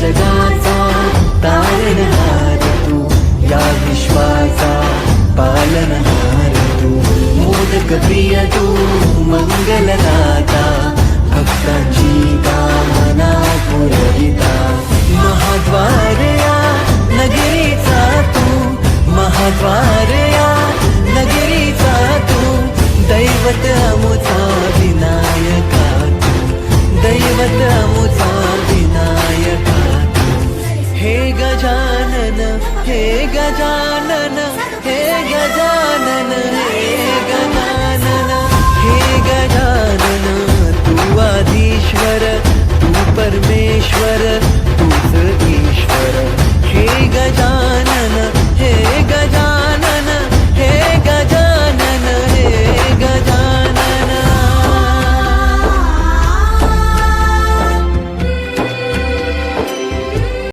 जगाचा तारणहार तू, या विश्वाचा पालनहार तू, मोदक प्रिय तू मंगलदाता, भक्तांची कामना पुरविता, महाद्वार या नगरीचा तू, महाद्वार या नगरीचा तू, दैवत अमुचा विनायका तू, दैवत अमुचा विनायका तू, हे गजानन हे गजानन